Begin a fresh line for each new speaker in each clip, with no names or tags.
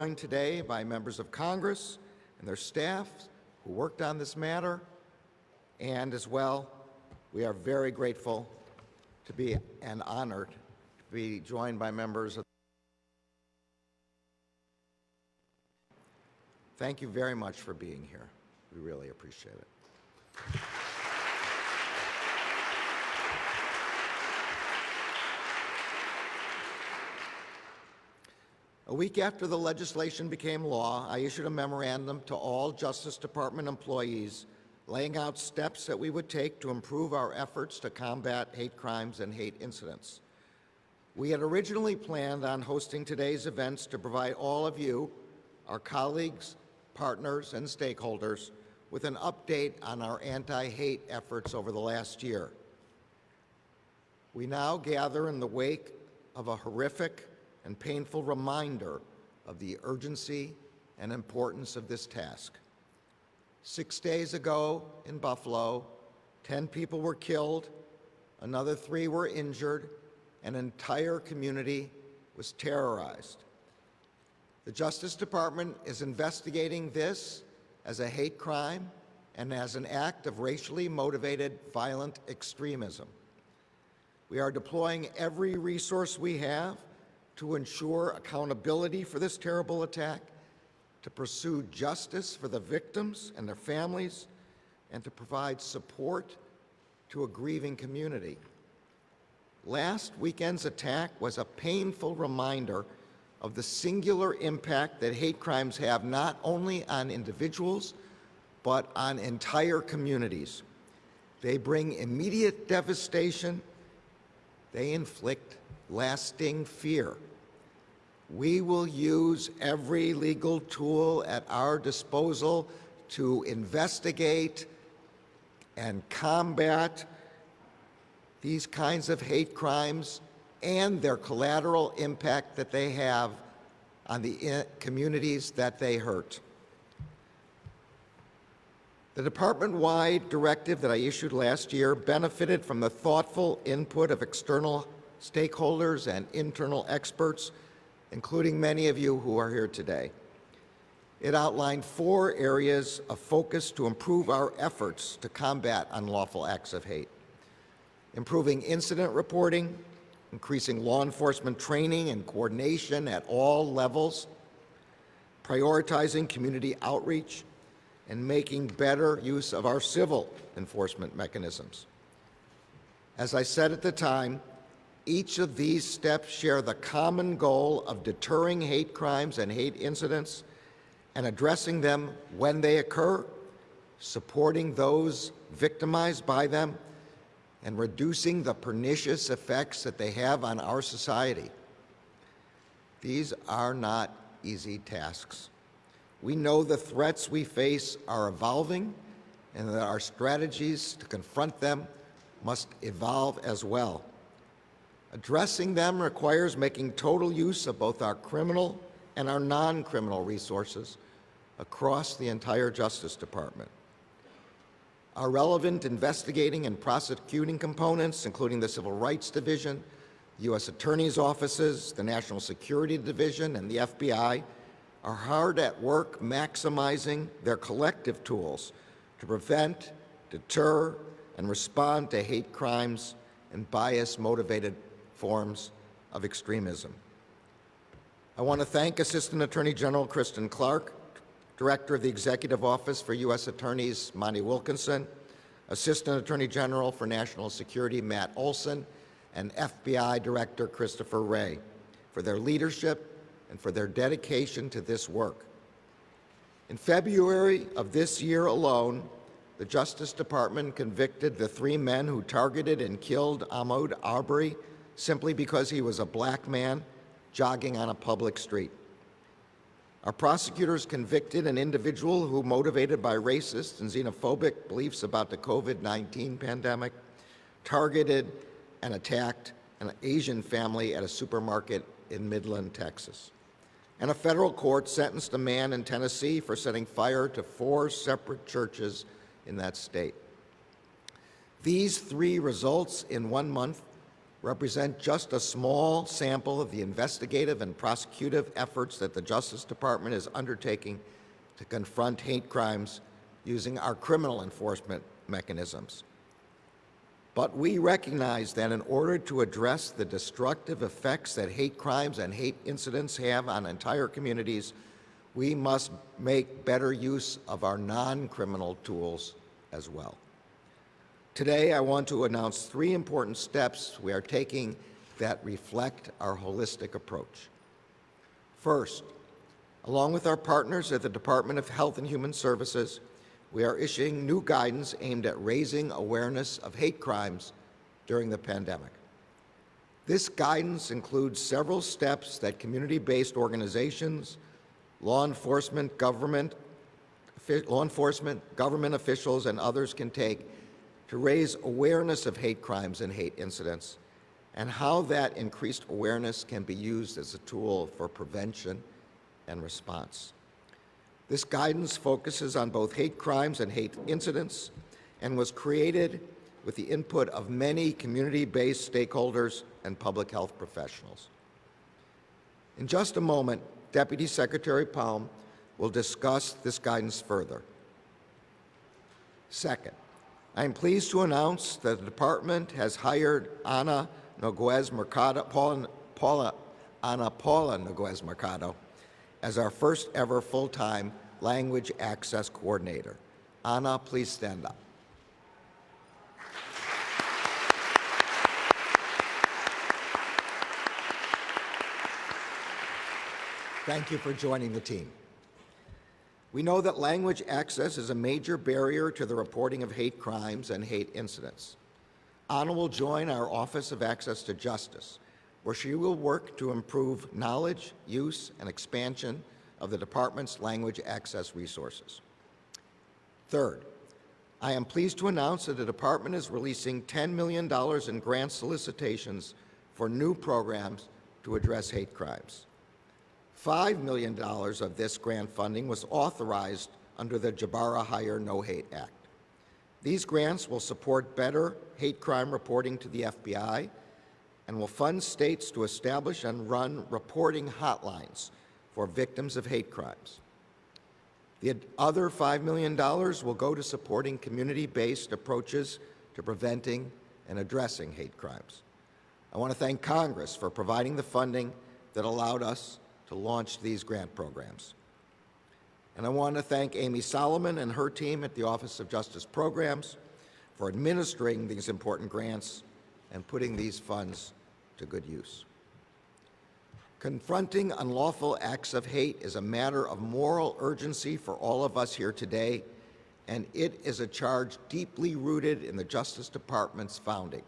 joined today by members of Congress and their staffs who worked on this matter, and as well, we are very grateful to be and honored to be joined by members of. Thank you very much for being here. We really appreciate it. A week after the legislation became law, I issued a memorandum to all Justice Department employees laying out steps that we would take to improve our efforts to combat hate crimes and hate incidents. We had originally planned on hosting today's events to provide all of you, our colleagues, partners, and stakeholders with an update on our anti-hate efforts over the last year. We now gather in the wake of a horrific and painful reminder of the urgency and importance of this task. 6 days ago in Buffalo, 10 people were killed, another 3 were injured, and an entire community was terrorized. The Justice Department is investigating this as a hate crime and as an act of racially motivated violent extremism. We are deploying every resource we have to ensure accountability for this terrible attack, to pursue justice for the victims and their families, and to provide support to a grieving community. Last weekend's attack was a painful reminder of the singular impact that hate crimes have not only on individuals, but on entire communities. They bring immediate devastation. They inflict lasting fear. We will use every legal tool at our disposal to investigate and combat these kinds of hate crimes and their collateral impact that they have on the communities that they hurt. The department-wide directive that I issued last year benefited from the thoughtful input of external stakeholders and internal experts, including many of you who are here today. It outlined 4 areas of focus to improve our efforts to combat unlawful acts of hate: improving incident reporting, increasing law enforcement training and coordination at all levels, prioritizing community outreach, and making better use of our civil enforcement mechanisms. As I said at the time, each of these steps share the common goal of deterring hate crimes and hate incidents and addressing them when they occur, supporting those victimized by them, and reducing the pernicious effects that they have on our society. These are not easy tasks. We know the threats we face are evolving and that our strategies to confront them must evolve as well. Addressing them requires making total use of both our criminal and our non-criminal resources across the entire Justice Department. Our relevant investigating and prosecuting components, including the Civil Rights Division, U.S. Attorney's offices, the National Security Division, and the FBI, are hard at work maximizing their collective tools to prevent, deter, and respond to hate crimes and bias-motivated forms of extremism. I want to thank Assistant Attorney General Kristen Clarke, Director of the Executive Office for U.S. Attorneys Monty Wilkinson, Assistant Attorney General for National Security Matt Olson, and FBI Director Christopher Wray for their leadership and for their dedication to this work. In February of this year alone, the Justice Department convicted the 3 men who targeted and killed Ahmaud Arbery simply because he was a black man jogging on a public street. Our prosecutors convicted an individual who, motivated by racist and xenophobic beliefs about the COVID-19 pandemic, targeted and attacked an Asian family at a supermarket in Midland, Texas. And a federal court sentenced a man in Tennessee for setting fire to 4 separate churches in that state. These 3 results in 1 month represent just a small sample of the investigative and prosecutive efforts that the Justice Department is undertaking to confront hate crimes using our criminal enforcement mechanisms. But we recognize that in order to address the destructive effects that hate crimes and hate incidents have on entire communities, we must make better use of our non-criminal tools as well. Today, I want to announce 3 important steps we are taking that reflect our holistic approach. First, along with our partners at the Department of Health and Human Services, we are issuing new guidance aimed at raising awareness of hate crimes during the pandemic. This guidance includes several steps that community-based organizations, law enforcement, government officials, and others can take to raise awareness of hate crimes and hate incidents, and how that increased awareness can be used as a tool for prevention and response. This guidance focuses on both hate crimes and hate incidents and was created with the input of many community-based stakeholders and public health professionals. In just a moment, Deputy Secretary Palm will discuss this guidance further. Second, I am pleased to announce that the Department has hired Ana Paula Noguez Mercado as our first ever full-time Language Access Coordinator. Ana, please stand up. Thank you for joining the team. We know that language access is a major barrier to the reporting of hate crimes and hate incidents. Ana will join our Office of Access to Justice, where she will work to improve knowledge, use, and expansion of the Department's language access resources. Third, I am pleased to announce that the Department is releasing $10 million in grant solicitations for new programs to address hate crimes. $5 million of this grant funding was authorized under the Jabara Hire No Hate Act. These grants will support better hate crime reporting to the FBI and will fund states to establish and run reporting hotlines for victims of hate crimes. The other $5 million will go to supporting community-based approaches to preventing and addressing hate crimes. I want to thank Congress for providing the funding that allowed us to launch these grant programs. And I want to thank Amy Solomon and her team at the Office of Justice Programs for administering these important grants and putting these funds to good use. Confronting unlawful acts of hate is a matter of moral urgency for all of us here today, and it is a charge deeply rooted in the Justice Department's founding.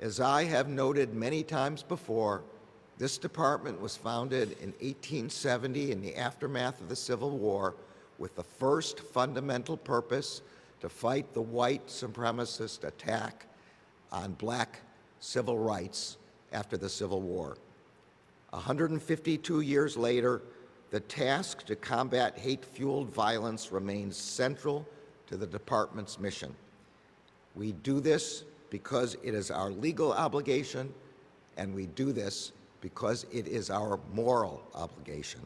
As I have noted many times before, this department was founded in 1870 in the aftermath of the Civil War with the first fundamental purpose to fight the white supremacist attack on black civil rights after the Civil War. 152 years later, the task to combat hate-fueled violence remains central to the department's mission. We do this because it is our legal obligation, and we do this because it is our moral obligation.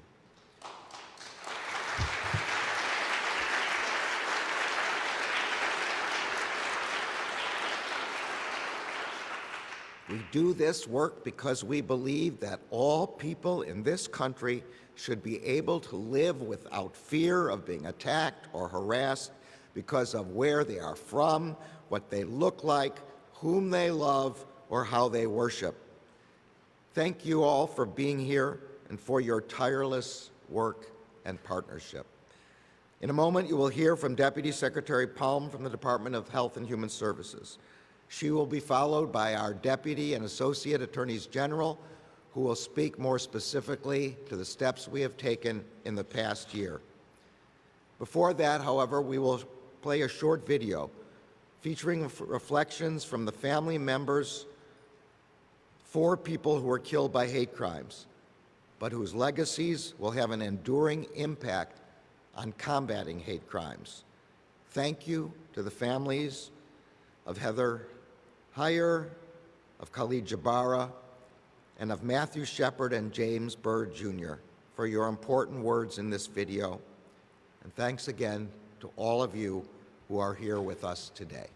We do this work because we believe that all people in this country should be able to live without fear of being attacked or harassed because of where they are from, what they look like, whom they love, or how they worship. Thank you all for being here and for your tireless work and partnership. In a moment, you will hear from Deputy Secretary Palm from the Department of Health and Human Services. She will be followed by our Deputy and Associate Attorneys General, who will speak more specifically to the steps we have taken in the past year. Before that, however, we will play a short video featuring reflections from the family members for people who were killed by hate crimes, but whose legacies will have an enduring impact on combating hate crimes. Thank you to the families of Heather Heyer, of Khalid Jabara, and of Matthew Shepard and James Byrd Jr. for your important words in this video. And thanks again to all of you who are here with us today.